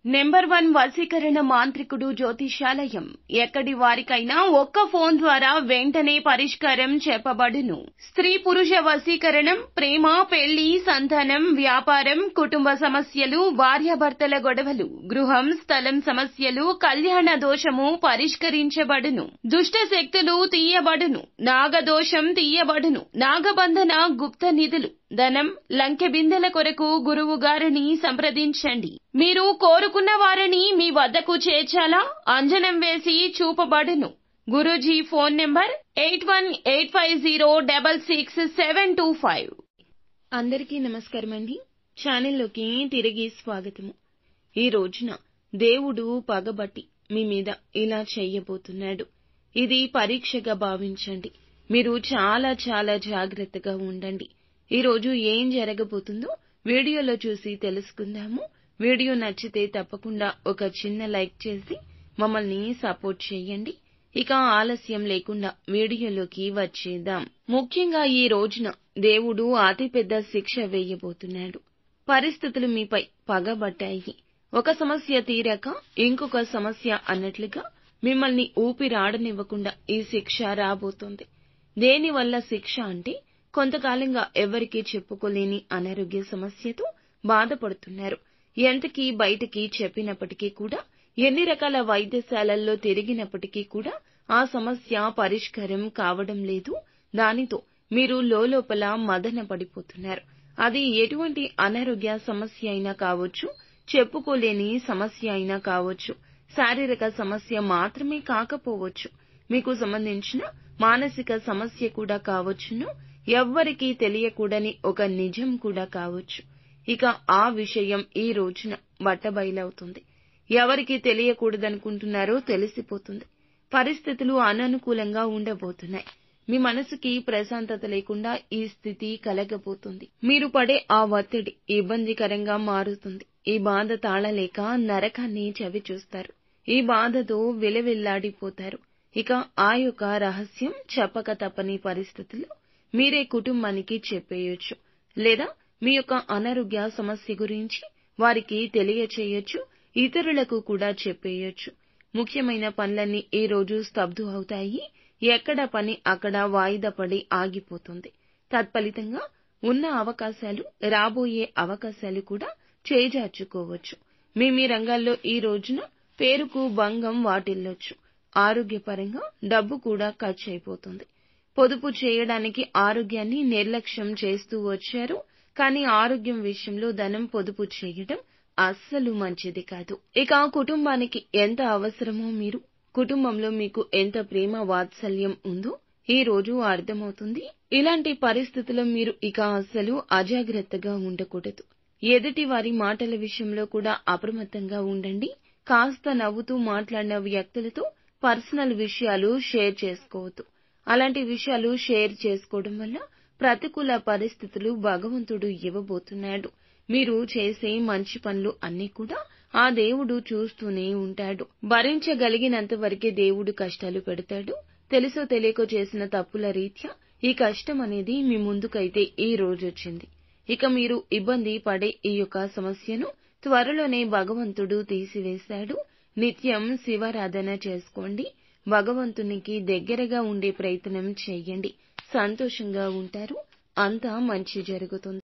Number 1 వశీకరణ మాంత్రికుడు జ్యోతిషాలయం. ఎక్కడి వారికైనా ఒక్క ఫోన్ ద్వారా వెంటనే పరిష్కారం చెప్పబడును. స్త్రీ పురుష వశీకరణం, ప్రేమ, పెళ్లి, సంతానం, వ్యాపారం, కుటుంబ సమస్యలు, భార్యాభర్తల గొడవలు, గృహం, స్థలం సమస్యలు, కళ్యాణ దోషము పరిష్కరించబడును. దుష్ట శక్తులు తీయబడును. నాగదోషం తీయబడును. నాగబంధన, గుప్త నిధులు, ధనం, లంకె బిందెల కొరకు గురువు గారిని సంప్రదించండి. మీరు కోరుకున్న వారిని మీ వద్దకు చేర్చాలా? అంజనం వేసి చూపబడును. Guruji phone number 8185066725. అందరికీ నమస్కారం అండి. ఛానల్లోకి తిరిగి స్వాగతము. ఈ రోజున దేవుడు పగబట్టి మీ మీద ఇలా చెయ్యబోతున్నాడు. ఇది పరీక్షగా భావించండి. మీరు చాలా చాలా జాగ్రత్తగా ఉండండి. ఈ రోజు ఏం జరగబోతుందో వీడియోలో చూసి తెలుసుకుందాము. వీడియో నచ్చితే తప్పకుండా ఒక చిన్న లైక్ చేసి మమ్మల్ని సపోర్ట్ చేయండి. ఇక ఆలస్యం లేకుండా వీడియోలోకి వచ్చేద్దాం. ముఖ్యంగా ఈ రోజున దేవుడు అతిపెద్ద శిక్ష వేయబోతున్నాడు. పరిస్థితులు మీపై పగబట్టాయి. ఒక సమస్య తీరాక ఇంకొక సమస్య అన్నట్లుగా మిమ్మల్ని ఊపిరాడనివ్వకుండా ఈ శిక్ష రాబోతోంది. దేనివల్ల శిక్ష అంటే, కొంతకాలంగా ఎవరికీ చెప్పుకోలేని అనారోగ్య సమస్యతో బాధపడుతున్నారు. ఎంతకీ బయటికి చెప్పినప్పటికీ కూడా, ఎన్ని రకాల వైద్యశాలల్లో తిరిగినప్పటికీ కూడా ఆ సమస్య పరిష్కారం కావడం లేదు. దానితో మీరు లోలోపల మదన పడిపోతున్నారు. అది ఎటువంటి అనారోగ్య సమస్య అయినా కావచ్చు, చెప్పుకోలేని సమస్య అయినా కావచ్చు, శారీరక సమస్య మాత్రమే కాకపోవచ్చు, మీకు సంబంధించిన మానసిక సమస్య కూడా కావచ్చును, ఎవ్వరికీ తెలియకూడని ఒక నిజం కూడా కావచ్చు. ఇక ఆ విషయం ఈ రోజున బట్టబయలవుతుంది. ఎవరికి తెలియకూడదనుకుంటున్నారో తెలిసిపోతుంది. పరిస్థితులు అననుకూలంగా ఉండబోతున్నాయి. మీ మనసుకి ప్రశాంతత లేకుండా ఈ స్థితి కలగబోతుంది. మీరు పడే ఆ ఒత్తిడి ఇబ్బందికరంగా మారుతుంది. ఈ బాధ తాళలేక నరకాన్ని చవిచూస్తారు. ఈ బాధతో విలవిల్లాడిపోతారు. ఇక ఆ యొక్క రహస్యం చెప్పక తప్పని పరిస్థితుల్లో మీరే కుటుంబానికి చెప్పేయొచ్చు, లేదా మీ యొక్క అనారోగ్య సమస్య గురించి వారికి తెలియచేయొచ్చు, ఇతరులకు కూడా చెప్పేయొచ్చు. ముఖ్యమైన పనులన్నీ ఈ రోజు స్తబ్దు అవుతాయి. ఎక్కడ పని అక్కడ వాయిదా పడి ఆగిపోతుంది. తత్ఫలితంగా ఉన్న అవకాశాలు, రాబోయే అవకాశాలు కూడా చేజార్చుకోవచ్చు. మీ రంగాల్లో ఈ రోజున పేరుకు భంగం వాటిల్లొచ్చు. ఆరోగ్యపరంగా డబ్బు కూడా ఖర్చు అయిపోతుంది. పొదుపు చేయడానికి ఆరోగ్యాన్ని నిర్లక్ష్యం చేస్తూ వచ్చారు. కానీ ఆరోగ్యం విషయంలో ధనం పొదుపు చేయడం అస్సలు మంచిది కాదు. ఇక కుటుంబానికి ఎంత అవసరమో, మీరు కుటుంబంలో మీకు ఎంత ప్రేమ వాత్సల్యం ఉందో ఈ రోజు అర్థమవుతుంది. ఇలాంటి పరిస్థితుల్లో మీరు ఇక అస్సలు అజాగ్రత్తగా ఉండకూడదు. ఎదుటి వారి మాటల విషయంలో కూడా అప్రమత్తంగా ఉండండి. కాస్త నవ్వుతూ మాట్లాడిన వ్యక్తులతో పర్సనల్ విషయాలు షేర్ చేసుకోవద్దు. అలాంటి విషయాలు షేర్ చేసుకోవడం వల్ల ప్రతికూల పరిస్థితులు భగవంతుడు ఇవ్వబోతున్నాడు. మీరు చేసే మంచి పనులు అన్నీ కూడా ఆ దేవుడు చూస్తూనే ఉంటాడు. భరించగలిగినంత వరకే దేవుడు కష్టాలు పెడతాడు. తెలుసో తెలియకో చేసిన తప్పుల రీత్యా ఈ కష్టం అనేది మీ ముందుకైతే ఈ రోజు వచ్చింది. ఇక మీరు ఇబ్బంది పడే ఈ యొక్క సమస్యను త్వరలోనే భగవంతుడు తీసివేశాడు. నిత్యం శివారాధన చేసుకోండి. భగవంతునికి దగ్గరగా ఉండే ప్రయత్నం చేయండి. సంతోషంగా ఉంటారు. అంతా మంచి జరుగుతుంది.